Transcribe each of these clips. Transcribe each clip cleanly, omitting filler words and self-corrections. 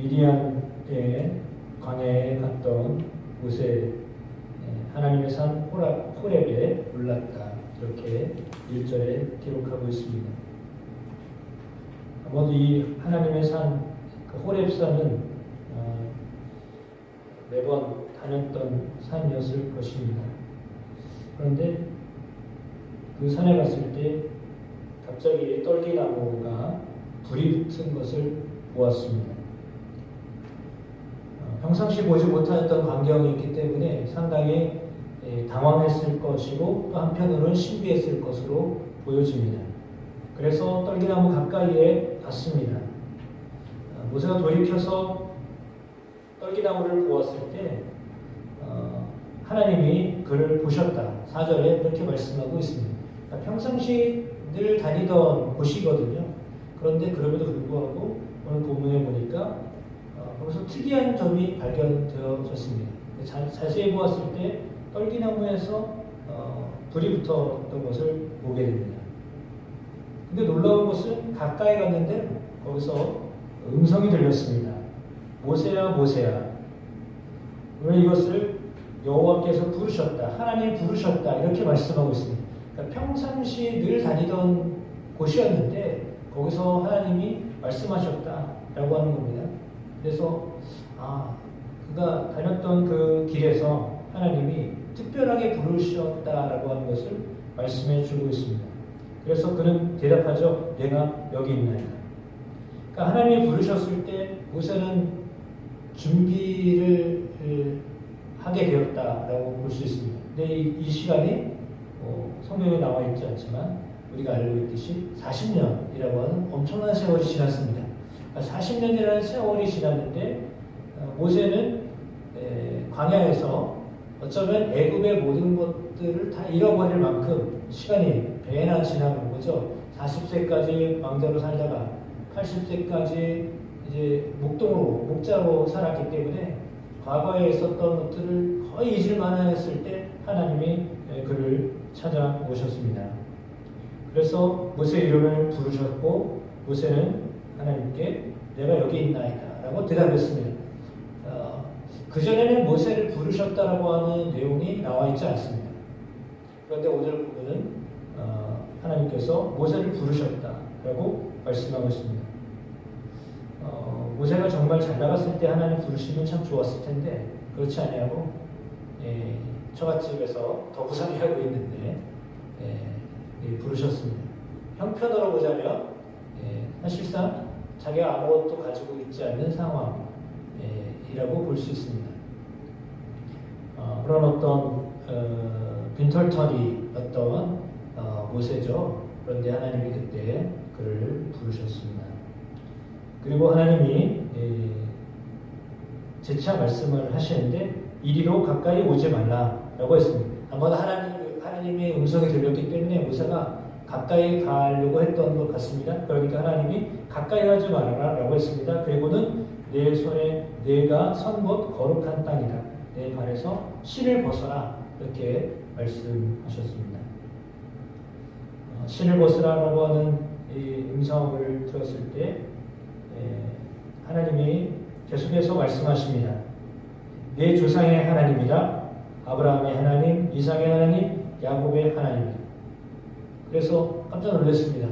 미디안의 광야에 갔던 모세, 하나님의 산 호렙에 올랐다. 이렇게 1절에 기록하고 있습니다. 모두 이 하나님의 산, 그 호렙산은 매번 다녔던 산이었을 것입니다. 그런데 그 산에 갔을 때 갑자기 떨기나무가 불이 붙은 것을 보았습니다. 평상시 보지 못하였던 광경이었기 때문에 상당히 당황했을 것이고 또 한편으로는 신비했을 것으로 보여집니다. 그래서 떨기나무 가까이에 갔습니다. 모세가 돌이켜서 떨기나무를 보았을 때 하나님이 그를 보셨다. 4절에 이렇게 말씀하고 있습니다. 그러니까 평상시 늘 다니던 곳이거든요. 그런데 그럼에도 불구하고 오늘 본문에 보니까 거기서 특이한 점이 발견되어졌습니다. 자세히 보았을 때 떨기나무에서 불이 붙었던 것을 보게 됩니다. 근데 놀라운 것은 가까이 갔는데 거기서 음성이 들렸습니다. 모세야, 모세야. 왜 이것을 여호와께서 부르셨다. 하나님이 부르셨다. 이렇게 말씀하고 있습니다. 그러니까 평상시 늘 다니던 곳이었는데 거기서 하나님이 말씀하셨다라고 하는 겁니다. 그래서 그가 다녔던 그 길에서 하나님이 특별하게 부르셨다라고 하는 것을 말씀해 주고 있습니다. 그래서 그는 대답하죠. 내가 여기 있나이다. 그러니까 하나님이 부르셨을 때 모세는 준비를 하게 되었다라고 볼 수 있습니다. 근데 이 시간이 성경에 나와 있지 않지만 우리가 알고 있듯이 40년이라고 하는 엄청난 세월이 지났습니다. 40년이라는 세월이 지났는데 모세는 광야에서 어쩌면 애굽의 모든 것들을 다 잃어버릴 만큼 시간이 배나 지나는 거죠. 40세까지 왕자로 살다가 80세까지 이제 목자로 살았기 때문에 과거에 있었던 것들을 거의 잊을만 했을 때 하나님이 그를 찾아오셨습니다. 그래서 모세 이름을 부르셨고 모세는 하나님께 내가 여기 있나이다 라고 대답했습니다. 그전에는 모세를 부르셨다라고 하는 내용이 나와 있지 않습니다. 그런데 오늘 보면은 하나님께서 모세를 부르셨다라고 말씀하고 있습니다. 모세가 정말 잘 나갔을 때 하나님 부르시면 참 좋았을 텐데 그렇지 아니하고 처갓집에서 더부상이 하고 있는데 부르셨습니다. 형편으로 보자면 사실상 자기가 아무것도 가지고 있지 않는 상황이라고 볼 수 있습니다. 그런 어떤 빈털터리였던 모세죠. 그런데 하나님이 그때 그를 부르셨습니다. 그리고 하나님이 재차 말씀을 하시는데 이리로 가까이 오지 말라라고 했습니다. 아마도 하나님의 음성이 들렸기 때문에 모세가 가까이 가려고 했던 것 같습니다. 그러니까 하나님이 가까이 하지 말아라라고 했습니다. 그리고는 내 손에 내가 선 곳 거룩한 땅이다. 내 발에서 신을 벗어라. 이렇게 말씀하셨습니다. 신을 벗으라라고 하는 이 음성을 들었을 때 하나님이 계속해서 말씀하십니다. 내 조상의 하나님이라 아브라함의 하나님, 이삭의 하나님, 야곱의 하나님이다. 그래서 깜짝 놀랐습니다.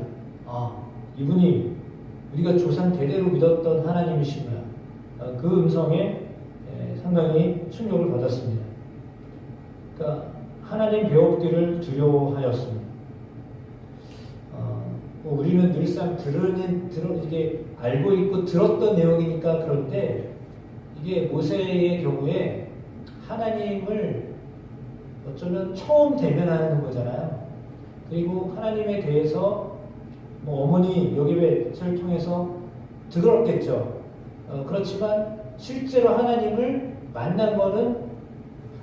이분이 우리가 조상 대대로 믿었던 하나님이시구나. 그 음성에 상당히 충격을 받았습니다. 그러니까 하나님 배역들을 두려워하였습니다. 우리는 늘상 이게 알고 있고 들었던 내용이니까 그런데 이게 모세의 경우에 하나님을 어쩌면 처음 대면하는 거잖아요. 그리고 하나님에 대해서 어머니 여기배를 통해서 들었겠죠. 그렇지만 실제로 하나님을 만난 거는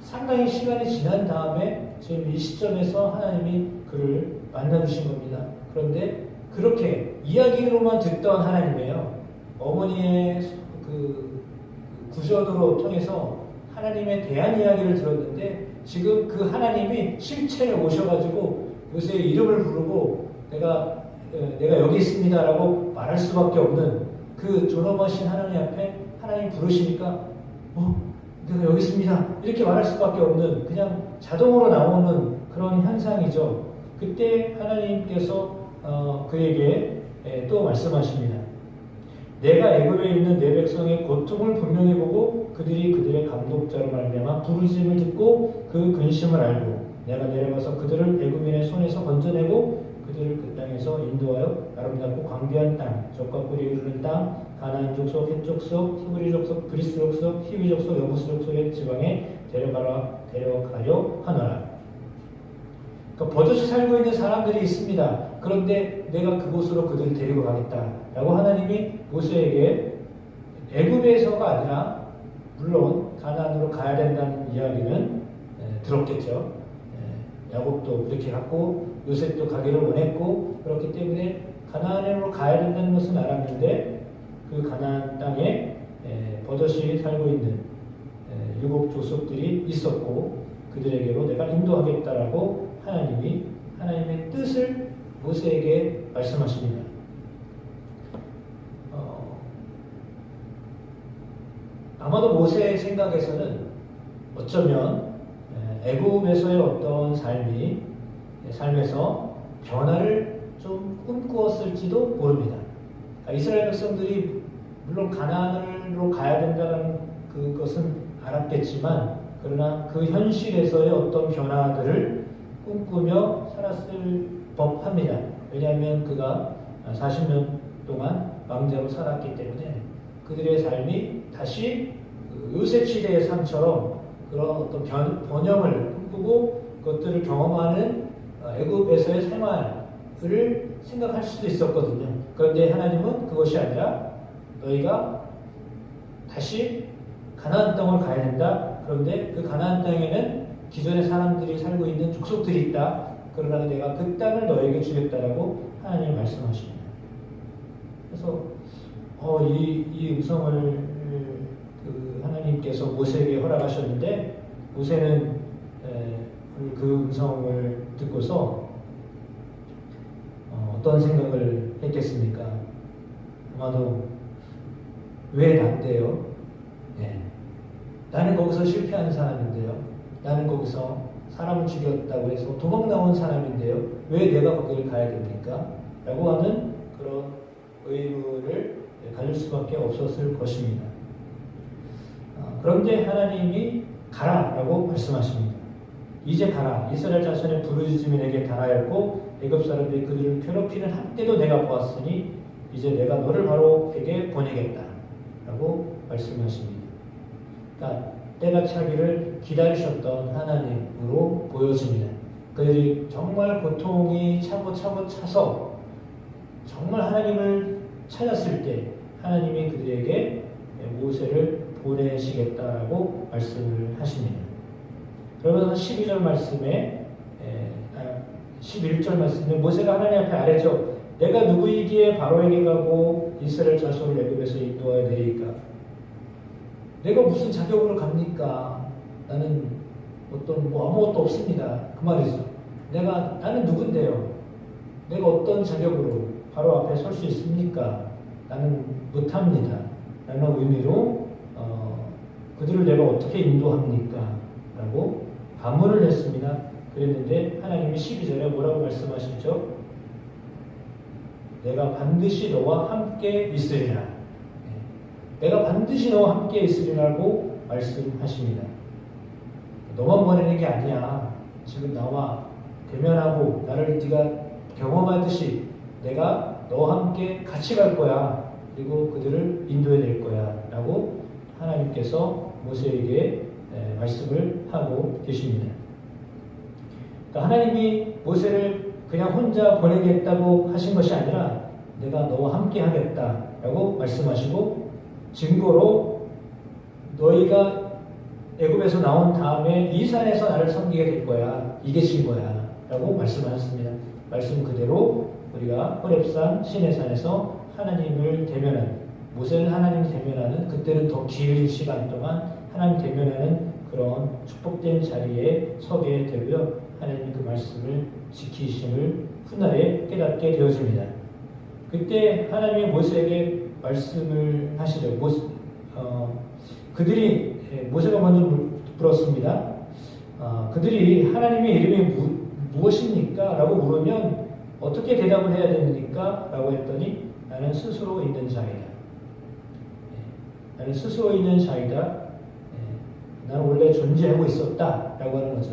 상당히 시간이 지난 다음에 지금 이 시점에서 하나님이 그를 만나주신 겁니다. 그런데 그렇게 이야기로만 듣던 하나님이에요. 어머니의 그 구전으로 통해서 하나님에 대한 이야기를 들었는데 지금 그 하나님이 실체에 오셔가지고 모세의 이름을 부르고 내가 여기 있습니다라고 말할 수밖에 없는 그 존엄하신 하나님 앞에 하나님 부르시니까 내가 여기 있습니다 이렇게 말할 수밖에 없는 그냥 자동으로 나오는 그런 현상이죠. 그때 하나님께서 그에게 또 말씀하십니다. 내가 애굽에 있는 내 백성의 고통을 분명히 보고 그들이 그들의 감독자로 말미암아 부르짖음을 듣고 그 근심을 알고 내가 내려가서 그들을 애굽인의 손에서 건져내고 그들을 그 땅에서 인도하여 아름답고 광대한 땅, 젖과 꿀이 흐르는 땅, 가나안 족속, 헷 족속, 히브리 족속, 그리스 족속, 히위 족속, 여부스 족속의 지방에 데려가려 하노라. 그러니까 버젓이 살고 있는 사람들이 있습니다. 그런데 내가 그곳으로 그들을 데리고 가겠다라고 하나님이 모세에게 애굽에서가 아니라 물론 가나안으로 가야 된다는 이야기는 들었겠죠. 야곱도 그렇게 갔고 요셉도 가기를 원했고 그렇기 때문에 가나안으로 가야 된다는 것은 알았는데 그 가나안 땅에 버젓이 살고 있는 유목 족속들이 있었고 그들에게로 내가 인도하겠다라고 하나님이 하나님의 뜻을 모세에게 말씀하십니다. 아마도 모세의 생각에서는 어쩌면 애굽에서의 어떤 삶에서 변화를 좀 꿈꾸었을지도 모릅니다. 이스라엘 백성들이 물론 가나안으로 가야 된다는 그것은 알았겠지만 그러나 그 현실에서의 어떤 변화들을 꿈꾸며 살았을 법합니다. 왜냐하면 그가 40년 동안 왕자로 살았기 때문에 그들의 삶이 다시 요셉 시대의 삶처럼 그런 어떤 번영을 꿈꾸고 그것들을 경험하는 애굽에서의 생활을 생각할 수도 있었거든요. 그런데 하나님은 그것이 아니라 너희가 다시 가나안 땅을 가야 된다. 그런데 그 가나안 땅에는 기존의 사람들이 살고 있는 족속들이 있다. 그러나 내가 그 땅을 너에게 주겠다라고 하나님이 말씀하십니다. 그래서 이 음성을 그 하나님께서 모세에게 허락하셨는데 모세는 그 음성을 듣고서 어떤 생각을 했겠습니까? 아마도 왜 난데요? 나는 거기서 실패한 사람인데요. 나는 거기서 사람을 죽였다고 해서 도망 나온 사람인데요. 왜 내가 거기를 가야 됩니까? 라고 하는 그런 의문을 가질 수밖에 없었을 것입니다. 그런데 하나님이 가라라고 말씀하십니다. 이제 가라. 이스라엘 자손의 부르짖음이 내게 달하였고 애굽 사람들이 그들을 괴롭히는 한때도 내가 보았으니 이제 내가 너를 바로에게 보내겠다라고 말씀하십니다. 그러니까 때가 차기를 기다리셨던 하나님으로 보여집니다. 그들이 정말 고통이 차고 차서 정말 하나님을 찾았을 때 하나님이 그들에게 모세를 보내시겠다라고 말씀을 하십니다. 그러면서 12절 말씀에 11절 말씀에 모세가 하나님 앞에 아뢰죠. 내가 누구이기에 바로에게 가고 이스라엘 자손을 애굽에서 인도하여 내리까? 내가 무슨 자격으로 갑니까? 나는 아무것도 없습니다. 그 말이죠. 나는 누군데요? 내가 어떤 자격으로 바로 앞에 설 수 있습니까? 나는 못합니다. 라는 의미로 그들을 내가 어떻게 인도합니까? 라고 반문을 했습니다. 그랬는데 하나님이 12절에 뭐라고 말씀하시죠? 내가 반드시 너와 함께 있으리라. 내가 반드시 너와 함께 있으리라고 말씀하십니다. 너만 보내는 게 아니야. 지금 나와 대면하고 나를 네가 경험하듯이 내가 너와 함께 같이 갈 거야. 그리고 그들을 인도해 낼 거야. 라고 하나님께서 모세에게 말씀을 하고 계십니다. 그러니까 하나님이 모세를 그냥 혼자 보내겠다고 하신 것이 아니라 내가 너와 함께 하겠다라고 말씀하시고 증거로 너희가 애굽에서 나온 다음에 이 산에서 나를 섬기게 될 거야. 이게 증거야. 라고 말씀하셨습니다. 말씀 그대로 우리가 호렙산 시내산에서 하나님을 대면하는 모세는 하나님을 대면하는 그때는 더 긴 시간 동안 하나님 대면하는 그런 축복된 자리에 서게 되고요. 하나님 그 말씀을 지키심을 훗날에 깨닫게 되어집니다. 그때 하나님이 모세에게 말씀을 하시죠. 그들이 모세가 먼저 물었습니다. 그들이 하나님의 이름이 무엇입니까? 라고 물으면 어떻게 대답을 해야 됩니까? 라고 했더니 나는 스스로 있는 자이다. 나는 스스로 있는 자이다. 나는 원래 존재하고 있었다. 라고 하는 거죠.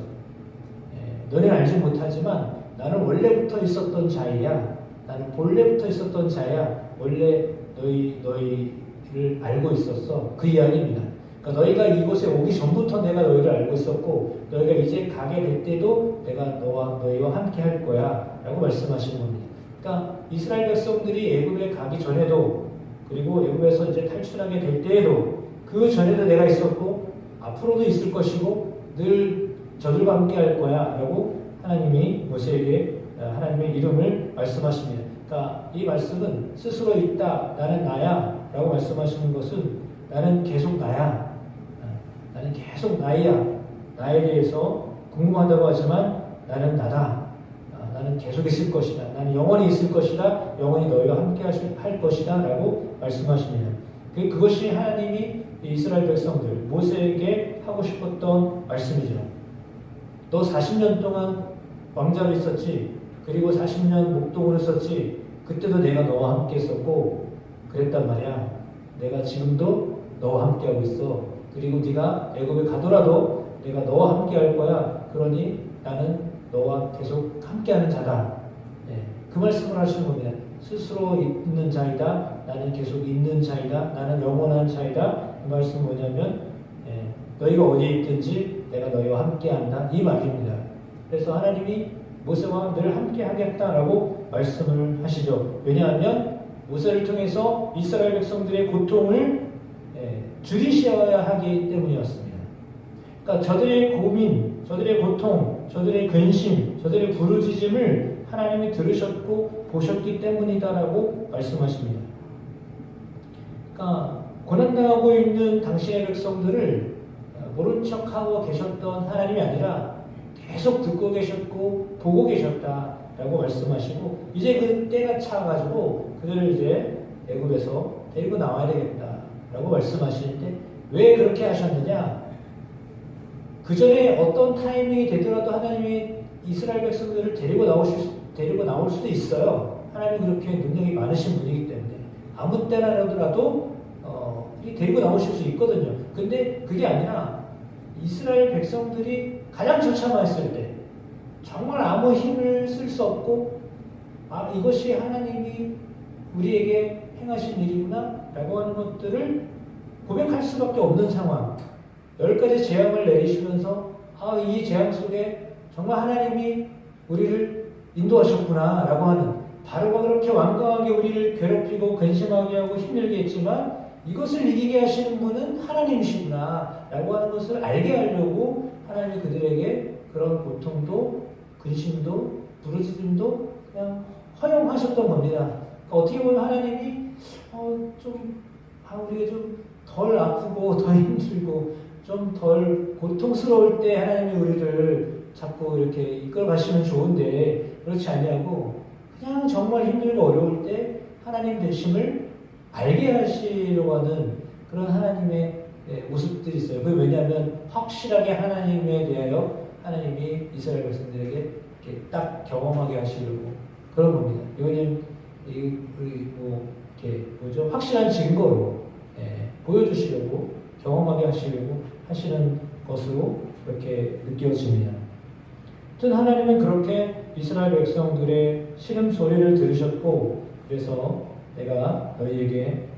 너는 알지 못하지만 나는 원래부터 있었던 자이야. 나는 본래부터 있었던 자야. 원래 너희를 알고 있었어. 그 이야기입니다. 그러니까 너희가 이곳에 오기 전부터 내가 너희를 알고 있었고 너희가 이제 가게 될 때도 내가 너희와 함께 할 거야. 라고 말씀하시는 겁니다. 그러니까 이스라엘 백성들이 애굽에 가기 전에도 그리고 애굽에서 이제 탈출하게 될 때에도 그 전에도 내가 있었고 앞으로도 있을 것이고 늘 저들과 함께 할 거야. 라고 하나님이 모세에게 하나님의 이름을 말씀하십니다. 그러니까 이 말씀은 스스로 있다. 나는 나야. 라고 말씀하시는 것은 나는 계속 나야. 나는 계속 나야. 나에 대해서 궁금하다고 하지만 나는 나다. 나는 계속 있을 것이다. 나는 영원히 있을 것이다. 영원히 너희와 함께 할 것이다. 라고 말씀하십니다. 그것이 하나님이 이스라엘 백성들, 모세에게 하고 싶었던 말씀이죠. 너 40년 동안 왕자로 있었지. 그리고 40년 목동으로 있었지. 그때도 내가 너와 함께 있었고 그랬단 말이야. 내가 지금도 너와 함께 하고 있어. 그리고 네가 애굽에 가더라도 내가 너와 함께 할 거야. 그러니 나는 너와 계속 함께하는 자다. 그 말씀을 하시는 겁니다. 스스로 있는 자이다. 나는 계속 있는 자이다. 나는 영원한 자이다. 이 말씀은 뭐냐면 너희가 어디에 있든지 내가 너희와 함께한다. 이 말입니다. 그래서 하나님이 모세와 늘 함께 하겠다라고 말씀을 하시죠. 왜냐하면 모세를 통해서 이스라엘 백성들의 고통을 줄이셔야 하기 때문이었습니다. 그러니까 저들의 고민, 저들의 고통, 저들의 근심, 저들의 부르짖음을 하나님이 들으셨고 보셨기 때문이다라고 말씀하십니다. 그러니까 고난당하고 있는 당시의 백성들을 모른 척하고 계셨던 하나님이 아니라 계속 듣고 계셨고 보고 계셨다라고 말씀하시고 이제 그 때가 차가지고 그들을 이제 애굽에서 데리고 나와야 되겠다라고 말씀하시는데 왜 그렇게 하셨느냐? 그 전에 어떤 타이밍이 되더라도 하나님이 이스라엘 백성들을 데리고 나올 수도 있어요. 하나님이 그렇게 능력이 많으신 분이기 때문에 아무 때나라도 데리고 나오실 수 있거든요. 근데 그게 아니라 이스라엘 백성들이 가장 처참했을 때 정말 아무 힘을 쓸 수 없고 이것이 하나님이 우리에게 행하신 일이구나 라고 하는 것들을 고백할 수밖에 없는 상황 10가지 재앙을 내리시면서 이 재앙 속에 정말 하나님이 우리를 인도하셨구나 라고 하는 바로가 그렇게 완강하게 우리를 괴롭히고 근심하게 하고 힘들게 했지만 이것을 이기게 하시는 분은 하나님이시구나 라고 하는 것을 알게 하려고 하나님이 그들에게 그런 고통도 근심도 부르짖음도 그냥 허용하셨던 겁니다. 그러니까 어떻게 보면 하나님이 우리가 좀 덜 아프고 덜 힘들고 좀 덜 고통스러울 때 하나님이 우리를 자꾸 이렇게 이끌어 가시면 좋은데 그렇지 아니하고 그냥 정말 힘들고 어려울 때 하나님 되심을 알게 하시려고 하는 그런 하나님의 모습들이 있어요. 그게 왜냐하면 확실하게 확실하게 대하여 하나님이 이스라엘 백성들에게 이렇게 딱 경험하게 하시려고 그런 겁니다. 왜냐하면 이렇게 확실한 증거로 보여주시려고 경험하게 하시려고 하시는 것으로 그렇게 느껴집니다. 아무튼 하나님은 그렇게 이스라엘 백성들의 신음소리를 들으셨고 그래서 내가 너희에게 이렇게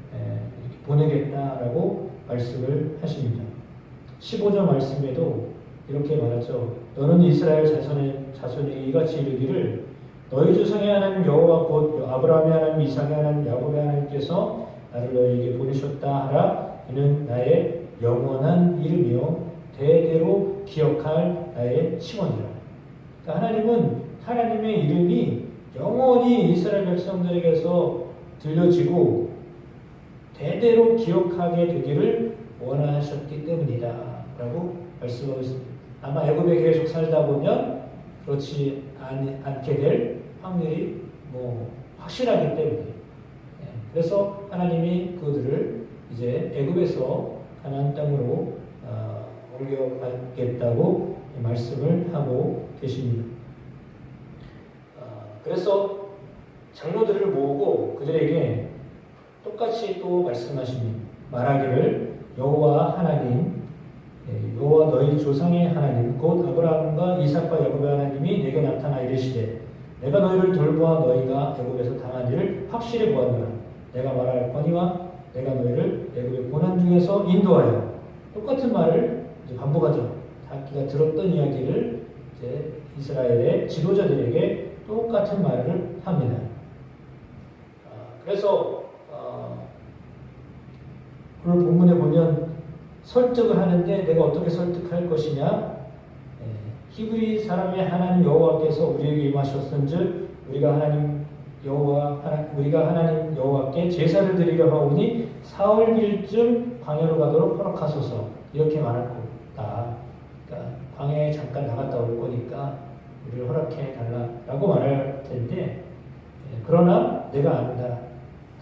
보내겠다라고 말씀을 하십니다. 15절 말씀에도 이렇게 말하죠. 너는 이스라엘 자손에게 이같이 이르기를 너희 조상의 하나님 여호와 곧 아브라함의 하나님 이삭의 하나님 야곱의 하나님께서 나를 너희에게 보내셨다 하라. 이는 나의 영원한 이름이요 대대로 기억할 나의 칭언이라. 그러니까 하나님은 하나님의 이름이 영원히 이스라엘 백성들에게서 들려지고 대대로 기억하게 되기를 원하셨기 때문이다 라고 말씀하고 있습니다. 아마 애굽에 계속 살다 보면 그렇지 않게 될 확률이 확실하기 때문에 그래서 하나님이 그들을 이제 애굽에서 가나안 땅으로 옮겨가겠다고 말씀을 하고 계십니다. 그래서 장로들을 모으고 그들에게 똑같이 또 말씀하십니다. 말하기를 여호와 하나님, 여호와 너희 조상의 하나님 곧 아브라함과 이삭과 야곱의 하나님이 내게 나타나 이르시되 내가 너희를 돌보아 너희가 애굽에서 당한 일을 확실히 보았노라. 내가 말하였거니와 내가 너희를 애굽의 고난 중에서 인도하여 똑같은 말을 이제 반복하죠. 다기가 들었던 이야기를 이제 이스라엘의 지도자들에게 똑같은 말을 합니다. 그래서 오늘 본문에 보면 설득을 하는데 내가 어떻게 설득할 것이냐? 히브리 사람의 하나님 여호와께서 우리에게 임하셨은즉 우리가 하나님 여호와께 제사를 드리려 하오니 사흘길쯤 광야로 가도록 허락하소서 이렇게 말할 거다. 그러니까 광야에 잠깐 나갔다 올 거니까 우리를 허락해 달라라고 말할 텐데 그러나 내가 안다.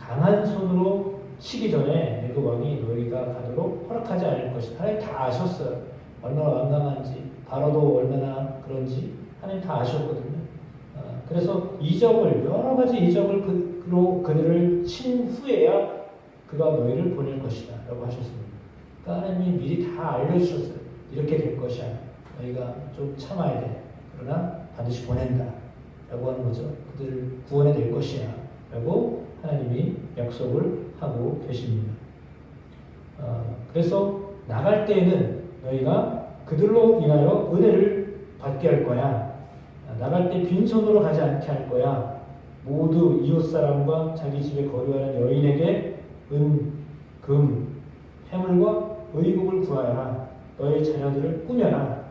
강한 손으로 치기 전에 애굽 왕이 너희가 가도록 허락하지 않을 것이다. 하나님 다 아셨어요. 얼마나 완강한지 바로도 얼마나 그런지 하나님 다 아셨거든요. 그래서 이적을 여러 가지 이적을 그들을 친 후에야 그가 너희를 보낼 것이다 라고 하셨습니다. 그러니까 하나님이 미리 다 알려주셨어요. 이렇게 될 것이야. 너희가 좀 참아야 돼. 그러나 반드시 보낸다 라고 하는 거죠. 그들을 구원해낼 것이야 라고 하나님이 약속을 하고 계십니다. 그래서 나갈 때에는 너희가 그들로 인하여 은혜를 받게 할 거야. 나갈 때 빈손으로 가지 않게 할 거야. 모두 이웃사람과 자기 집에 거류하는 여인에게 은, 금, 해물과 의복을 구하여라. 너희 자녀들을 꾸며라.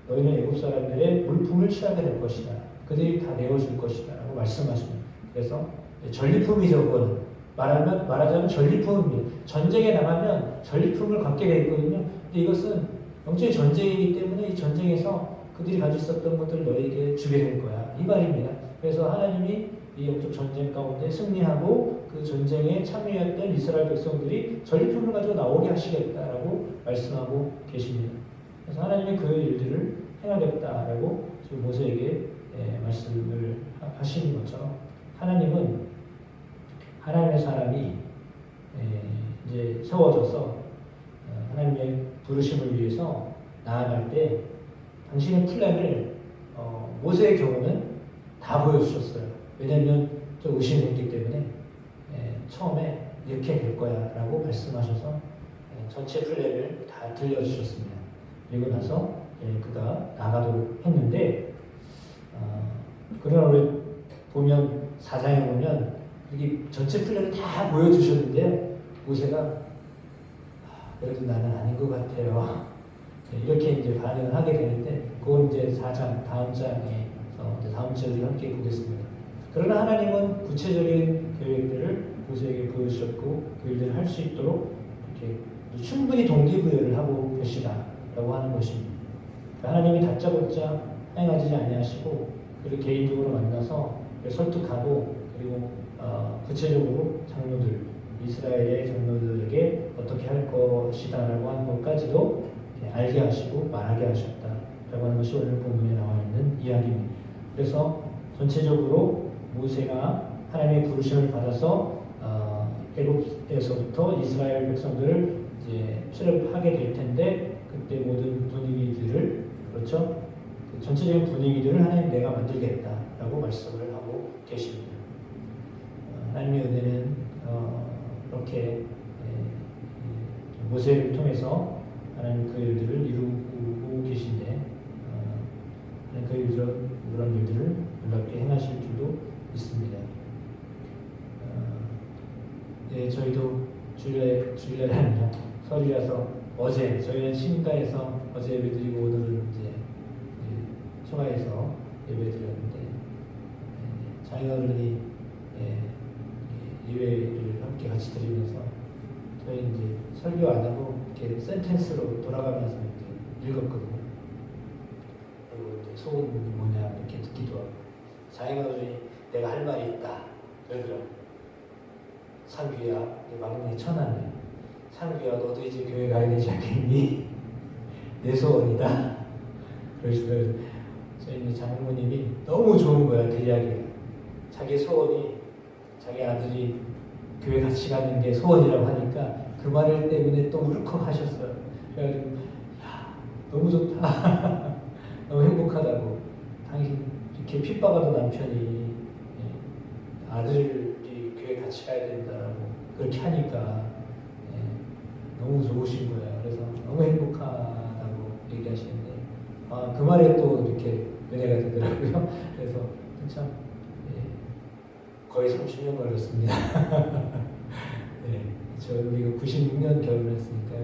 너희는 애굽 사람들의 물품을 취하게 될 것이다. 그들이 다 내어줄 것이다 라고 말씀하십니다. 그래서 전리품이죠. 그거는 말하자면 전리품입니다. 전쟁에 나가면 전리품을 갖게 되어 있거든요. 근데 이것은 영적인 전쟁이기 때문에 이 전쟁에서 그들이 가지고 있었던 것들을 너에게 주게 될 거야. 이 말입니다. 그래서 하나님이 이 영적 전쟁 가운데 승리하고 그 전쟁에 참여했던 이스라엘 백성들이 전리품을 가지고 나오게 하시겠다라고 말씀하고 계십니다. 그래서 하나님이 그 일들을 행하겠다라고 지금 모세에게 말씀을 하시는 것처럼 하나님은 하나님의 사람이 이제 세워져서 하나님의 부르심을 위해서 나아갈 때 당신의 플랜을 모세의 경우는 다 보여주셨어요. 왜냐하면 좀 의심했기 때문에 처음에 이렇게 될 거야 라고 말씀하셔서 전체 플랜을 다 들려주셨습니다. 그리고 나서 그가 나가도록 했는데 그러나 우리 보면 사장에 보면 이게 전체 플랜을 다 보여주셨는데 모세가 그래도 나는 아닌 것 같아요. 이렇게 이제 반응을 하게 되는데 그건 이제 4장 다음 장에서 다음 주에 우리 함께 보겠습니다. 그러나 하나님은 구체적인 계획들을 모세에게 보여주셨고 그 일들을 할 수 있도록 이렇게 충분히 동기부여를 하고 계시다라고 하는 것입니다. 하나님이 다짜고짜 행하지 아니하시고 그를 개인적으로 만나서 설득하고 그리고 구체적으로 장로들 이스라엘의 장로들에게 어떻게 할 것이다라고 하는 것까지도 알게 하시고 말하게 하셨다라고 하는 것이 오늘 본문에 나와 있는 이야기입니다. 그래서 전체적으로 모세가 하나님의 부르심을 받아서 애굽에서부터 이스라엘 백성들을 이제 출애굽하게 될 텐데 그때 모든 분위기들을 그렇죠? 그 전체적인 분위기들을 하나님 내가 만들겠다라고 말씀을 하고 계십니다. 하나님의 은혜는 이렇게 모세를 통해서 하나님 그 일들을 이루고 계신데 그 일들은 그런 일들을 놀랍게 행하실 줄도 믿습니다. 저희도 주일날이 아니라 설이라서 어제 저희는 신가에서 어제 예배드리고 오늘은 이제 초가에서 예배드렸는데 자녀들이 예배를 함께 같이 드리면서 저희 이제 설교 안 하고 이렇게 센텐스로 돌아가면서 이제 읽었거든요. 그리고 이제 소원이 뭐냐 이렇게 듣기도 하고 자녀들이 내가 할 말이 있다. 예를 들어 상규야 내 막내 천하네. 상규야 너도 이제 교회 가야 되지 않겠니? 내 소원이다. 그러시더라고요. 저희 장모님이 너무 좋은 거야. 그 이야기가. 자기 소원이 자기 아들이 교회 같이 가는 게 소원이라고 하니까 그 말 때문에 또 울컥 하셨어요. 그래가지고 야 너무 좋다. 너무 행복하다고. 당신 이렇게 핍박하던 남편이 아들이 교회 같이 가야 된다라고 그렇게 하니까 너무 좋으신 거예요. 그래서 너무 행복하다고 얘기하시는데 그 말에 또 이렇게 은혜가 되더라고요. 그래서 참 거의 30년 걸렸습니다. 우리가 96년 결혼했으니까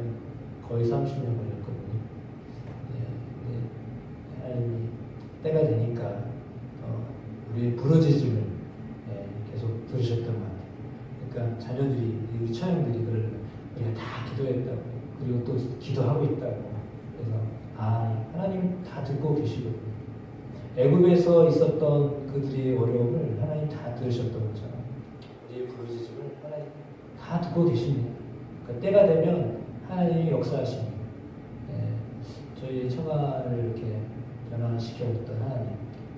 거의 30년 걸렸거든요. 하나님이 때가 되니까 우리의 부르짖음을 계속 들으셨던 것 같아요. 그러니까 자녀들이, 우리 처형들이 그걸 우리가 다 기도했다고, 그리고 또 기도하고 있다고. 그래서 하나님 다 듣고 계시거든요. 애굽에서 있었던 그들의 어려움을 하나님 다 들으셨던 거죠. 우리의 부르짖음을 하나님 다 듣고 계십니다. 그러니까 때가 되면 하나님이 역사하십니다. 저희 처가를 이렇게 변화시켜줬던 하나님.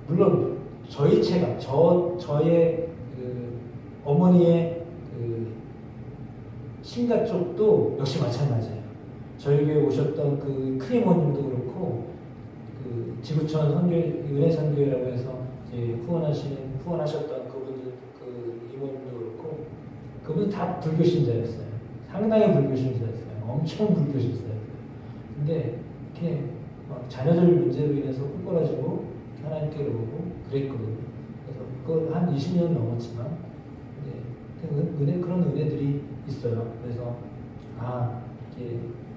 물론 저희 체감, 저의 그 어머니의 그 친가 쪽도 역시 마찬가지예요. 저희 교회 오셨던 그 큰이모님도 그렇고, 그 지구촌 선교회, 은혜 선교회라고 해서 이제 후원하셨던 그분들, 그 이모님도 그렇고, 그분 다 불교 신자였어요. 상당히 불교 신자였어요. 엄청 불교 신자였어요. 근데 이렇게 자녀들 문제로 인해서 꿀거라지고 하나님께로 오고 그랬거든요. 그래서 그걸 한 20년 넘었지만, 그런 은혜들이 있어요. 그래서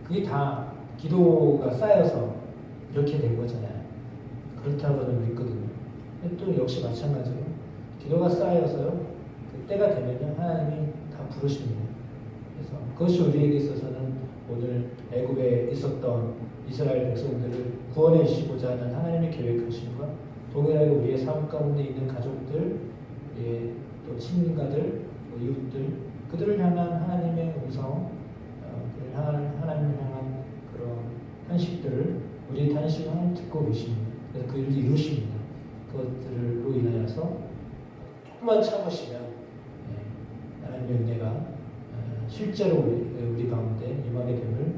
그게 다 기도가 쌓여서 이렇게 된 거잖아요. 그렇다고 저는 믿거든요. 또 역시 마찬가지로 기도가 쌓여서요. 그 때가 되면요 하나님이 다 부르십니다. 그래서 그것이 우리에게 있어서는 오늘 애굽에 있었던 이스라엘 백성들을 구원해 주시고자 하는 하나님의 계획하심과 동일하게 우리의 삶 가운데 있는 가족들, 또 친가들, 이웃들, 그들을 향한 하나님의 음성, 하나님을 향한 그런 탄식들을 우리의 탄식을 하나님 듣고 계십니다. 그래서 그 일을 이루십니다. 그것들로 인하여서 조금만 참으시면 하나님의 은혜가 실제로 우리 가운데 임하게 됨을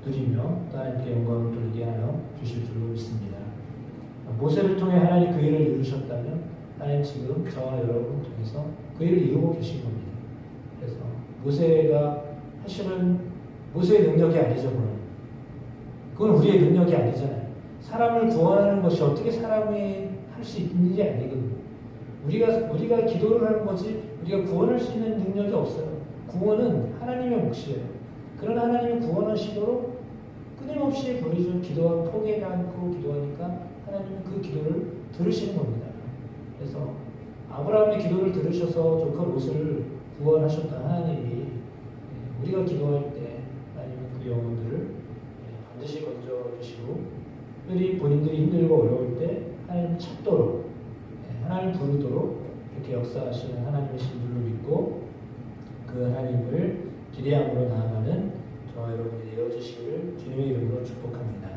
누리며 또 하나님께 영광을 돌리게 하여 주실 줄로 믿습니다. 모세를 통해 하나님 그 일을 이루셨다면 하나님 지금 저와 여러분 통해서 그 일을 이루고 계신 겁니다. 그래서 모세가 사실은 모세의 능력이 아니죠. 그건 우리의 능력이 아니잖아요. 사람을 구원하는 것이 어떻게 사람이 할 수 있는지 아니거든요. 우리가 기도를 하는 거지 우리가 구원할 수 있는 능력이 없어요. 구원은 하나님의 몫이에요. 그런 하나님의 구원하시도록 끊임없이 부르짖어 기도하고 포기하지 않고 기도하니까 하나님은 그 기도를 들으시는 겁니다. 그래서 아브라함의 기도를 들으셔서 조카 롯을 구원하셨던 하나님이 우리가 기도할 때 하나님은 그 영혼들을 반드시 건져주시고, 특별히 본인들이 힘들고 어려울 때 하나님 찾도록, 하나님 부르도록 이렇게 역사하시는 하나님의 신들로 믿고 그 하나님을 기대함으로 나아가는 저와 여러분이 되어주시기를 주님의 이름으로 축복합니다.